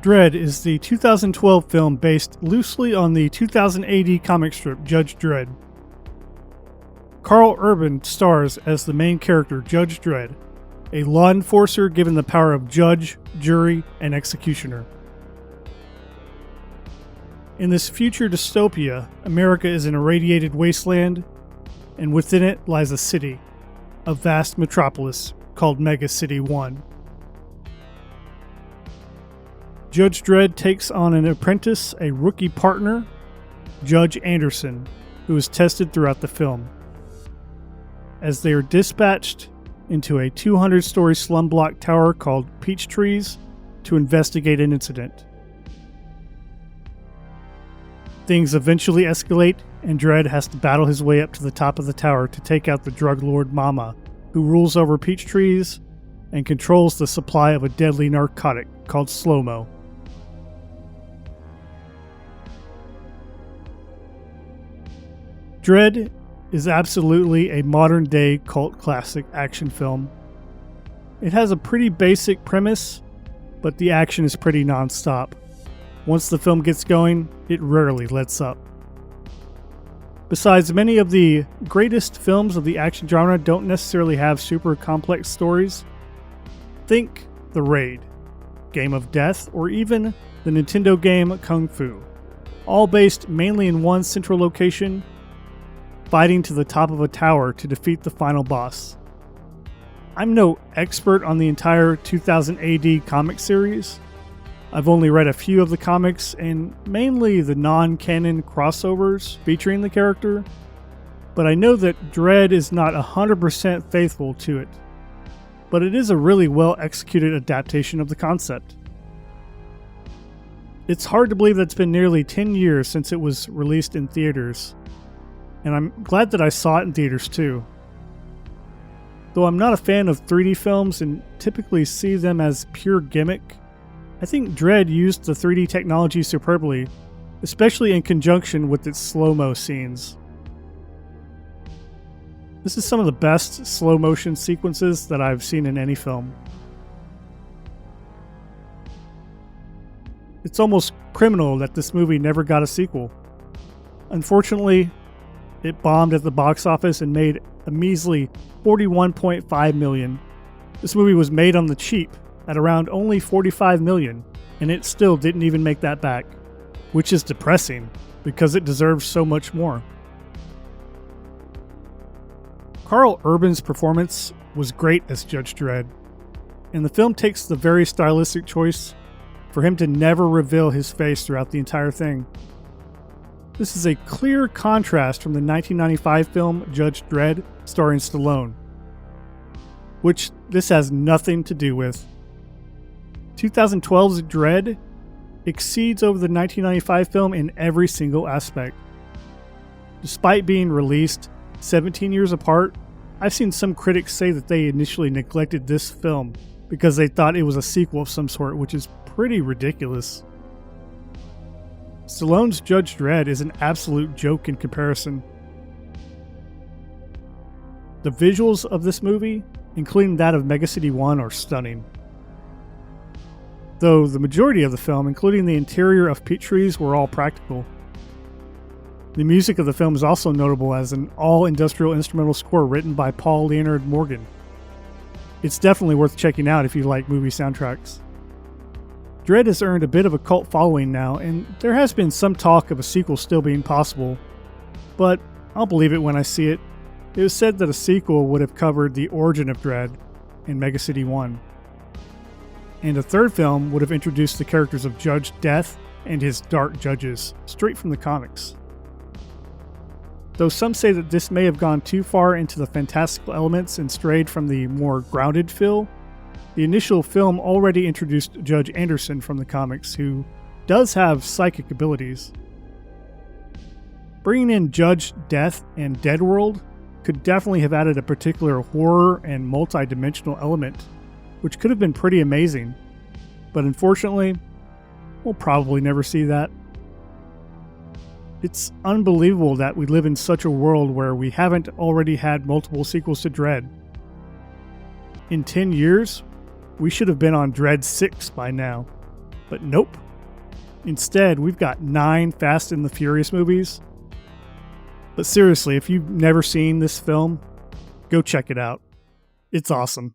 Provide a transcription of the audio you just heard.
Dredd is the 2012 film based loosely on the 2000 AD comic strip Judge Dredd. Karl Urban stars as the main character Judge Dredd, a law enforcer given the power of judge, jury, and executioner. In this future dystopia, America is an irradiated wasteland, and within it lies a city, a vast metropolis called Mega City 1. Judge Dredd takes on an apprentice, a rookie partner, Judge Anderson, who is tested throughout the film. As they are dispatched into a 200-story slum block tower called Peach Trees to investigate an incident. Things eventually escalate, and Dredd has to battle his way up to the top of the tower to take out the drug lord Mama, who rules over Peach Trees and controls the supply of a deadly narcotic called slow-mo. Dredd is absolutely a modern-day cult classic action film. It has a pretty basic premise, but the action is pretty non-stop. Once the film gets going, it rarely lets up. Besides, many of the greatest films of the action genre don't necessarily have super complex stories. Think The Raid, Game of Death, or even the Nintendo game Kung Fu, all based mainly in one central location, fighting to the top of a tower to defeat the final boss. I'm no expert on the entire 2000 AD comic series. I've only read a few of the comics and mainly the non-canon crossovers featuring the character, but I know that Dredd is not 100% faithful to it. But it is a really well executed adaptation of the concept. It's hard to believe that it's been nearly 10 years since it was released in theaters, and I'm glad that I saw it in theaters too. Though I'm not a fan of 3D films and typically see them as pure gimmick, I think Dredd used the 3D technology superbly, especially in conjunction with its slow-mo scenes. This is some of the best slow-motion sequences that I've seen in any film. It's almost criminal that this movie never got a sequel. Unfortunately, it bombed at the box office and made a measly $41.5 million. This movie was made on the cheap at around only $45 million, and it still didn't even make that back, which is depressing because it deserves so much more. Karl Urban's performance was great as Judge Dredd, and the film takes the very stylistic choice for him to never reveal his face throughout the entire thing. This is a clear contrast from the 1995 film Judge Dredd starring Stallone, which this has nothing to do with. 2012's Dredd exceeds over the 1995 film in every single aspect. Despite being released 17 years apart, I've seen some critics say that they initially neglected this film because they thought it was a sequel of some sort, which is pretty ridiculous. Stallone's Judge Dredd is an absolute joke in comparison. The visuals of this movie, including that of Mega City 1, are stunning. Though the majority of the film, including the interior of Peach Trees, were all practical. The music of the film is also notable as an all-industrial instrumental score written by Paul Leonard Morgan. It's definitely worth checking out if you like movie soundtracks. Dredd has earned a bit of a cult following now, and there has been some talk of a sequel still being possible, but I'll believe it when I see it. It was said that a sequel would have covered the origin of Dredd in Mega City 1. And a third film would have introduced the characters of Judge Death and his dark judges, straight from the comics. Though some say that this may have gone too far into the fantastical elements and strayed from the more grounded feel, the initial film already introduced Judge Anderson from the comics, who does have psychic abilities. Bringing in Judge Death and Deadworld could definitely have added a particular horror and multi-dimensional element, which could have been pretty amazing, but unfortunately, we'll probably never see that. It's unbelievable that we live in such a world where we haven't already had multiple sequels to Dredd. In 10 years, we should have been on Dredd 6 by now. But nope. Instead, we've got 9 Fast and the Furious movies. But seriously, if you've never seen this film, go check it out. It's awesome.